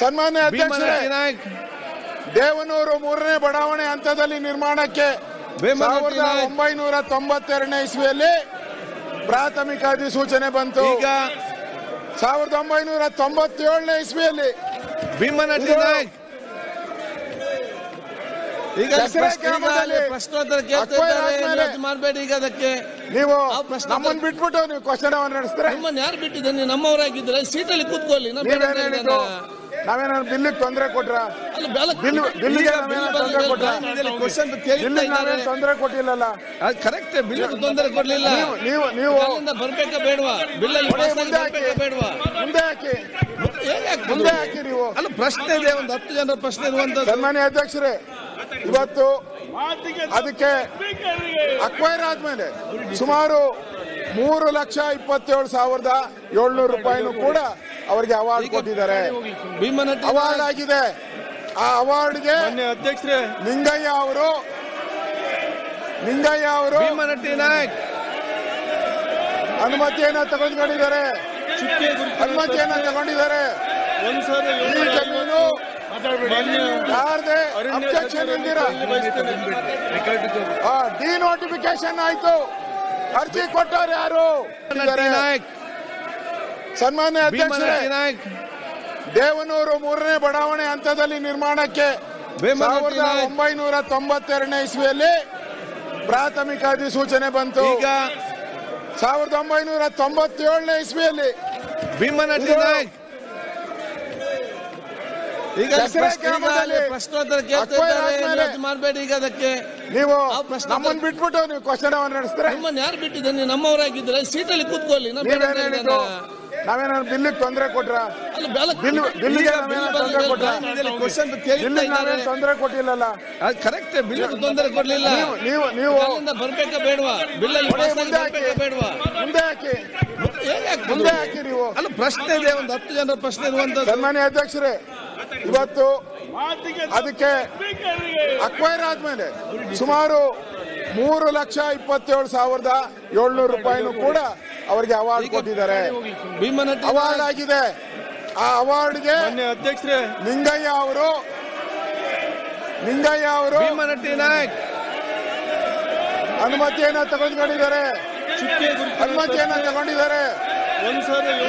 ಸನ್ಮಾನ್ಯ ಅಧ್ಯಕ್ಷರೇ, ದೇವನೂರು 3ನೇ ಬಡಾವಣೆ ಹಂತದಲ್ಲಿ ನಿರ್ಮಾಣಕ್ಕೆ 1992ನೇ ಇಸ್ವಿಯಲ್ಲಿ ಪ್ರಾಥಮಿಕ ಅಧಿಸೂಚನೆ ಬಂತು. ಈಗ 1997ನೇ ಇಸ್ವಿಯಲ್ಲಿ ಭೀಮನಟ್ಟಿ ನಾಯಕ್ ಈಗ ಪ್ರಶ್ನೋತ್ತರ ಕೇಳ್ತಿದ್ದಾರೆ, ಮಾಡಬೇಡಿ. ಈಗ ಅದಕ್ಕೆ ನೀವು ನಮ್ಮನ್ನು ಬಿಟ್ಬಿಟ್ಟು ನೀವು ಕ್ವಶನ್ ನಡೆಸ್ತಾರೆ. ನಿಮ್ಮನ್ನು ಯಾರು ಬಿಟ್ಟಿದ್ದಾರೆ? ನೀವು ನಮ್ಮವರಾಗಿದ್ರೆ ಸೀಟಲ್ಲಿ ಕೂತ್ಕೊಳ್ಳಿ. ನಾವೇನಾದ್ರು ಬಿಲ್ಲಿಗೆ ತೊಂದರೆ ಕೊಟ್ರ? ಬಿಲ್ಲಿಗೆ ತೊಂದರೆ ಕೊಟ್ಟಿಲ್ಲಲ್ಲ. ಕರೆಕ್ಟ್, ಬಿಲ್ ತೊಂದರೆ ಕೊಡ್ಲಿಲ್ಲ. ನೀವು ಬರ್ಬೇಕಾ ಬೇಡವಾ? ಬಿಲ್ಲಲ್ಲಿ ಬೇಡವಾ? ಮುಂದೆ ಹಾಕಿ ನೀವು. ಅಲ್ಲ, ಪ್ರಶ್ನೆ ಇದೆ, ಒಂದು 10 ಜನರ ಪ್ರಶ್ನೆ ಇರುವಂತ. ಸನ್ಮಾನ್ಯ ಅಧ್ಯಕ್ಷರೇ, ಇವತ್ತು ಅದಕ್ಕೆ ಅಕ್ವೈರ್ ಆದ್ಮೇಲೆ ಸುಮಾರು 3,27,700 ರೂಪಾಯಿನೂ ಕೂಡ ಅವರಿಗೆ ಅವಾರ್ಡ್ ಕೊಟ್ಟಿದ್ದಾರೆ. ಅವಾರ್ಡ್ ಆಗಿದೆ. ಆ ಅವಾರ್ಡ್ಗೆ ಅಧ್ಯಕ್ಷರೇ ಲಿಂಗಯ್ಯ ಅವರು ಭೀಮನಟ್ಟಿ ನಾಯಕ್ ಅನುಮತಿಯನ್ನ ತಗೊಂಡಿದ್ದಾರೆ. ಈ ಜಮೀನು ಯಾರದೇ ಅಬ್ಜೆಕ್ಷನ್ ಇಲ್ದಿರ ಡಿನೋಟಿಫಿಕೇಶನ್ ಆಯ್ತು. ಅರ್ಜಿ ಕೊಟ್ಟವ್ರು ಯಾರು? ಸನ್ಮಾನ್ಯ ಅಧ್ಯಕ್ಷರೇ, ದೇವನೂರು 3ನೇ ಬಡಾವಣೆ ಹಂತದಲ್ಲಿ ನಿರ್ಮಾಣಕ್ಕೆ 1992ನೇ ಇಸ್ವಿಯಲ್ಲಿ ಪ್ರಾಥಮಿಕ ಅಧಿಸೂಚನೆ ಬಂತು. ಈಗ 1997ನೇ ಇಸ್ವಿಯಲ್ಲಿ ಭೀಮನಟ್ಟಿ ನಾಯಕ್ ಈಗ ಪ್ರಶ್ನೋತ್ತರ ಕೇಳ್ತಿದ್ದಾರೆ, ಮಾಡಬೇಡಿ. ಈಗ ಅದಕ್ಕೆ ನೀವು ನಮ್ಮನ್ನು ಬಿಟ್ಬಿಟ್ಟು ನೀವು ಕ್ವಶನ್ ನಡೆಸ್ತಾರೆ. ನಿಮ್ಮನ್ನು ಯಾರು ಬಿಟ್ಟಿದ್ದಾರೆ? ನೀವು ನಮ್ಮವರಾಗಿದ್ರೆ ಸೀಟಲ್ಲಿ ಕೂತ್ಕೊಳ್ಳಿ. ನಾವೇನಾದ್ರು ಬಿಲ್ಲಿಗೆ ತೊಂದರೆ ಕೊಟ್ರ? ತೊಂದರೆ ಕೊಟ್ಟಿಲ್ಲಲ್ಲ. ಕರೆಕ್ಟ್, ಬಿಲ್ ತೊಂದರೆ ಕೊಡ್ಲಿಲ್ಲ. ನೀವು ಬರ್ಬೇಕಾ ಬೇಡವಾ? ಬಿಲ್ಲಲ್ಲಿ ಬೇಡವಾ? ಮುಂದೆ ಹಾಕಿ ನೀವು. ಅಲ್ಲ, ಪ್ರಶ್ನೆ ಇದೆ, ಒಂದು 10 ಜನರ ಪ್ರಶ್ನೆ ಇರುವಂತ. ಸನ್ಮಾನ್ಯ ಅಧ್ಯಕ್ಷರೇ, ಇವತ್ತು ಅದಕ್ಕೆ ಅಕ್ವೈರ್ ಆದ್ಮೇಲೆ ಸುಮಾರು 3,27,700 ರೂಪಾಯಿನೂ ಕೂಡ ಅವರಿಗೆ ಅವಾರ್ಡ್ ಕೊಟ್ಟಿದ್ದಾರೆ. ಅವಾರ್ಡ್ ಆಗಿದೆ. ಆ ಅವಾರ್ಡ್ಗೆ ಅಧ್ಯಕ್ಷರೇ ಲಿಂಗಯ್ಯ ಅವರು ಭೀಮನಟ್ಟಿ ನಾಯಕ್ ಅನುಮತಿಯನ್ನ ತಗೊಂಡಿದ್ದಾರೆ.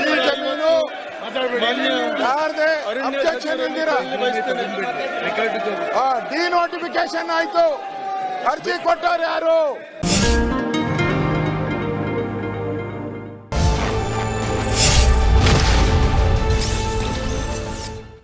ಈ ಜಮೀನು ಯಾರದೇ ಅಬ್ಜೆಕ್ಷನ್ ಇಲ್ದಿರ ಡಿನೋಟಿಫಿಕೇಶನ್ ಆಯ್ತು. ಅರ್ಜಿ ಕೊಟ್ಟವ್ರು ಯಾರು?